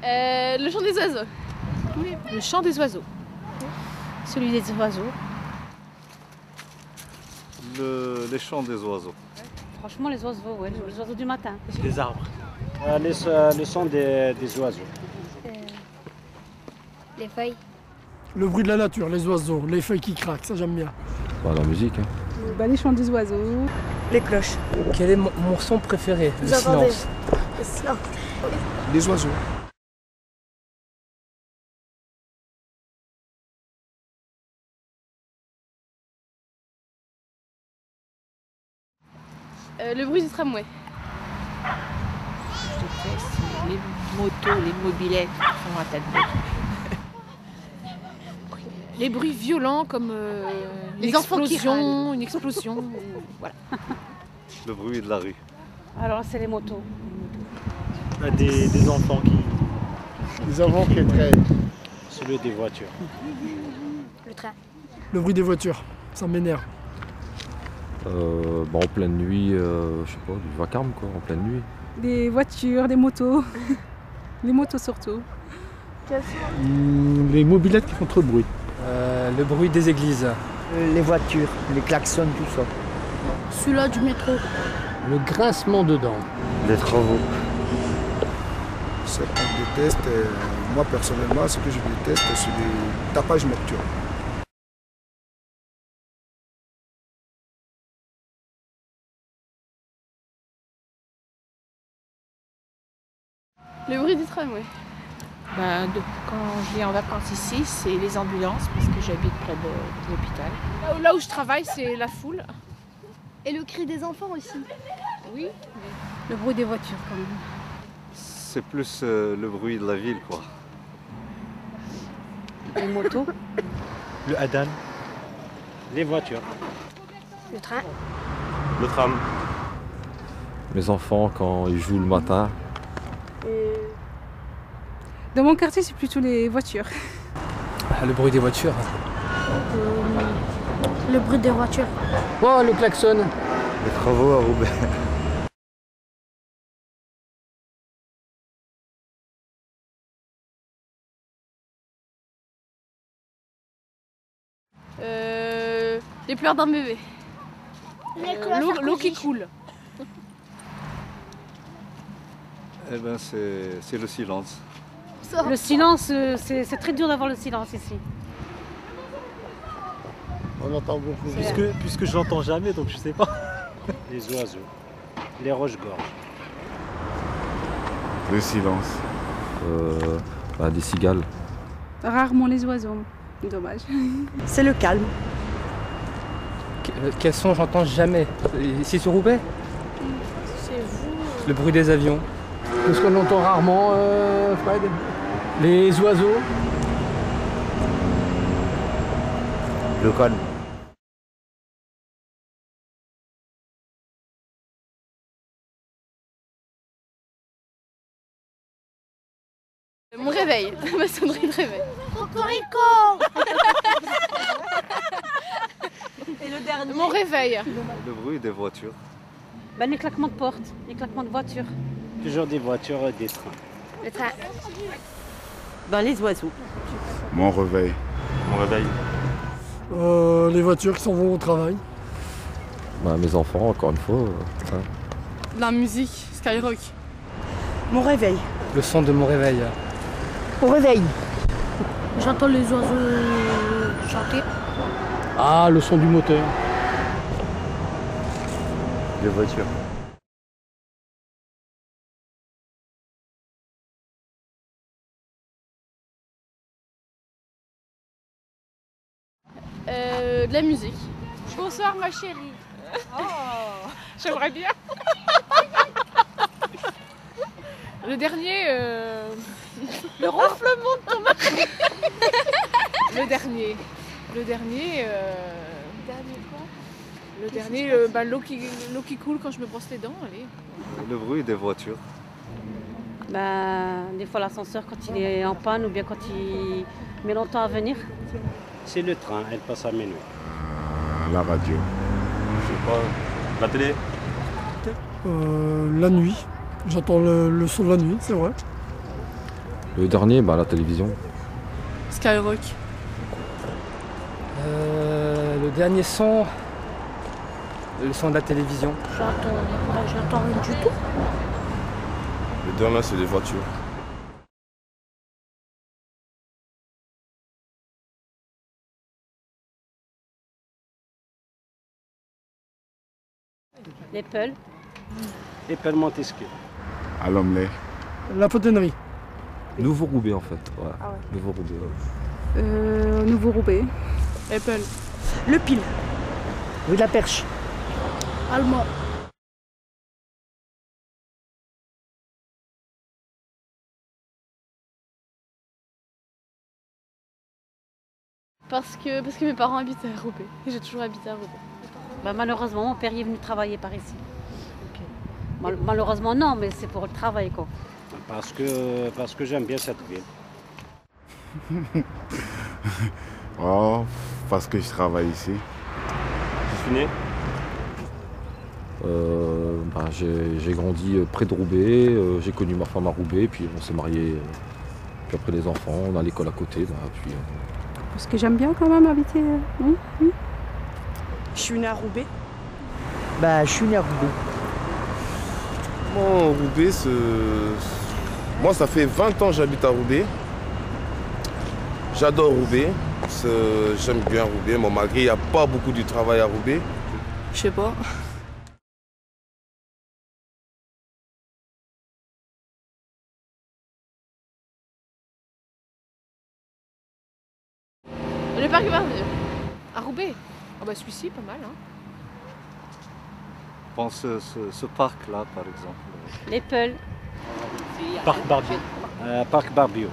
Le chant des oiseaux. Oui, le chant des oiseaux. Celui des oiseaux. Les chants des oiseaux. Franchement, les oiseaux, ouais, les oiseaux du matin. Les arbres. Le son des oiseaux. Les feuilles. Le bruit de la nature, les oiseaux, les feuilles qui craquent, ça j'aime bien. Bah, la musique. Hein. Les chants des oiseaux. Les cloches. Quel est mon son préféré? Vous Le entendez? silence. Le silence. Les oiseaux. Le bruit du tramway. Je déteste les motos, les mobylettes qui font un tas de bruit. Les bruits violents comme Les enfants qui râlent. une explosion, voilà. Le bruit de la rue. Alors là, c'est les motos. Des enfants qui... Les enfants qui traînent. Celui des voitures. Le train. Le bruit des voitures, ça m'énerve. En pleine nuit, je sais pas, du vacarme quoi, en pleine nuit. Des voitures, des motos. Les motos surtout. Les mobylettes qui font trop de bruit. le bruit des églises. Les voitures, les klaxons, tout ça. Celui-là du métro. Le grincement dedans. Les travaux. Ce qu'on déteste, moi personnellement, ce que je déteste, c'est le tapage nocturne. Le bruit du tramway. Quand je viens en vacances ici, c'est les ambulances parce que j'habite près de l'hôpital. Là où je travaille, c'est la foule. Et le cri des enfants aussi. Oui. Le bruit des voitures quand même. C'est plus le bruit de la ville, quoi. Les motos. Le hadan. Les voitures. Le train. Le tram. Mes enfants, quand ils jouent le matin, Dans mon quartier, c'est plutôt les voitures. Le bruit des voitures. Le bruit des voitures. Oh, le klaxon. Les travaux à Roubaix. Les pleurs d'un bébé. L'eau qui coule. Eh ben c'est le silence. Le silence, c'est très dur d'avoir le silence ici. On entend beaucoup. Puisque je l'entends jamais, donc je sais pas. Les oiseaux. Les roches-gorges. Le silence. des cigales. Rarement les oiseaux. Dommage. C'est le calme. Quel son j'entends jamais? Ici sur Roubaix? C'est vous. Le bruit des avions. Qu'est-ce qu'on entend rarement, Fred? Les oiseaux. Le calme. Mon réveil, ma sonnerie de réveil. Cocorico. Et le dernier. Mon réveil. Le bruit des voitures. Les claquements de porte, les claquements de voiture. Toujours des voitures et des trains. Le train. Les oiseaux. Mon réveil. Mon réveil. Les voitures qui s'en vont au travail. Mes enfants, encore une fois. La musique, Skyrock. Mon réveil. Le son de mon réveil. Au réveil. J'entends les oiseaux chanter. Ah, le son du moteur. Les voitures. De la musique. Bonsoir ma chérie. J'aimerais bien. Le dernier. Le ronflement de ton mari. Le dernier. Dernier quoi? Le dernier, l'eau qui coule quand je me brosse les dents, allez. Le bruit des voitures. Des fois l'ascenseur quand il est en panne ou bien quand il met longtemps à venir. C'est le train, elle passe à minuit. La radio. Je sais pas. La télé. La nuit. J'entends le son de la nuit, c'est vrai. Le dernier, la télévision. Skyrock. Le dernier son, le son de la télévision. J'entends rien du tout. Le dernier, c'est les voitures. Les Peuls. Et Pelle Montesquieu. À l'Omelette. La potonnerie. Nouveau-Roubaix en fait. Ouais. Ah ouais. Nouveau-Roubaix. Ouais. Nouveau-Roubaix. Apple. Le Pile. Rue de la Perche. Allemand. Parce que mes parents habitent à Roubaix. Et j'ai toujours habité à Roubaix. Malheureusement, mon père est venu travailler par ici. Malheureusement, non, mais c'est pour le travail, quoi. Parce que j'aime bien cette ville. Oh, parce que je travaille ici. Je suis né. J'ai grandi près de Roubaix, j'ai connu ma femme à Roubaix, puis on s'est mariés. Puis après les enfants, on a l'école à côté. Parce que j'aime bien quand même habiter. Oui. Je suis née à Roubaix. Je suis né à Roubaix. Moi, Roubaix, moi, ça fait 20 ans que j'habite à Roubaix. J'adore Roubaix. J'aime bien Roubaix, mais malgré il n'y a pas beaucoup de travail à Roubaix. Je sais pas. Le parc Barbieux. À Roubaix. Ah bah celui-ci, pas mal. Hein. Je pense ce parc-là, par exemple. Les Peuls. Parc Barbieux. Parc Barbieux.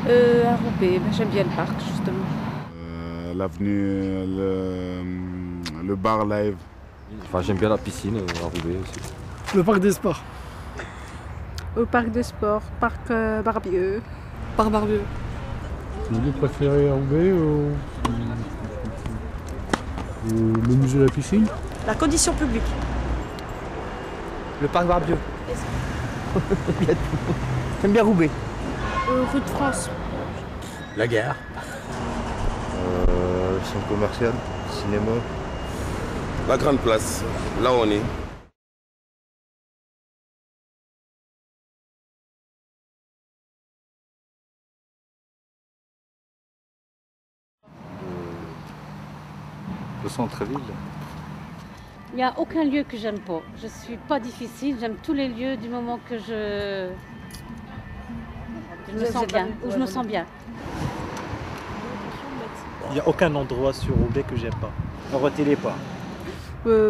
À Roubaix, j'aime bien le parc justement. L'avenue, le bar live. Enfin, j'aime bien la piscine à Roubaix aussi. Le parc des sports. Au parc de sport, parc Barbieux. Parc Barbieux. Mon lieu préféré à Roubaix le musée de la piscine. La condition publique. Le parc Barbieux. J'aime bien Roubaix. Rue de France. La gare. Le centre commercial, cinéma. La grande place, là où on est. Le centre-ville. Il n'y a aucun lieu que j'aime pas. Je ne suis pas difficile, j'aime tous les lieux du moment que je me sens bien, où je me sens bien. Il n'y a aucun endroit sur Roubaix que j'aime pas. Ne retenez pas.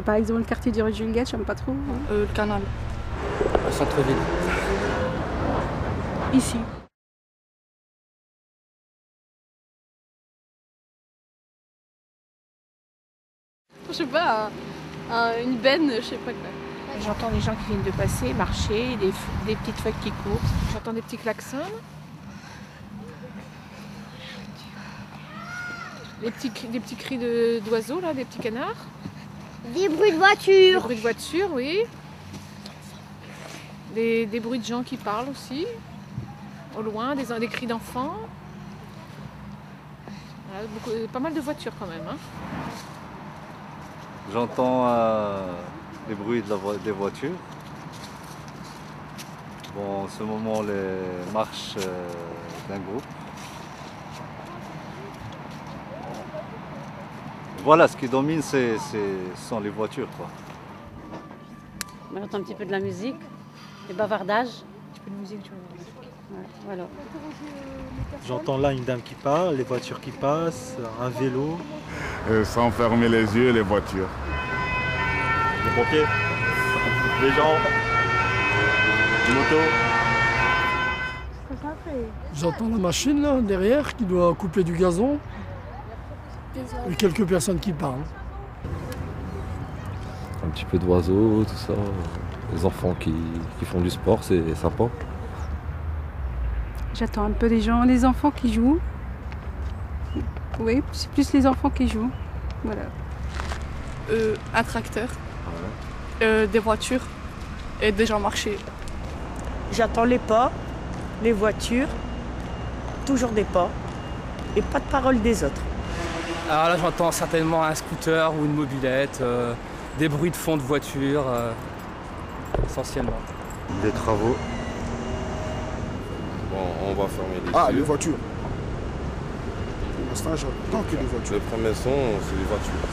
Par exemple, le quartier du rue Juliette, j'aime pas trop. Le canal. Le centre-ville. Ici. Je sais pas, une benne, je sais pas quoi. J'entends les gens qui viennent de passer, marcher, des petites feuilles qui courent. J'entends des petits klaxons. Des petits cris d'oiseaux, là, des petits canards. Des bruits de Des voiture. bruits de voiture, oui. Des bruits de gens qui parlent aussi. Au loin, des cris d'enfants. Voilà, pas mal de voitures quand même. Hein. J'entends les bruits des voitures. Bon, en ce moment, les marches d'un groupe. Voilà, ce qui domine, ce sont les voitures, quoi. Moi, j'entends un petit peu de la musique, des bavardages. Un petit peu de musique, tu vois. Ouais, voilà. J'entends là une dame qui parle, les voitures qui passent, un vélo. Sans fermer les yeux, les voitures. Les pompiers, les gens, les motos. J'entends la machine là, derrière qui doit couper du gazon. Et quelques personnes qui parlent. Un petit peu d'oiseaux, tout ça. Les enfants qui font du sport, c'est sympa. J'attends un peu des gens, les enfants qui jouent. Oui, c'est plus les enfants qui jouent. Voilà. Un tracteur. Des voitures. Et des gens marcher. J'attends les pas les voitures, toujours des pas, et pas de parole des autres. Alors là, j'entends certainement un scooter ou une mobilette, des bruits de fond de voiture, essentiellement. Des travaux. Bon, on va fermer les Ah, yeux. les voitures. Pour l'instant, j'entends que les voitures. Le premier son, c'est les voitures.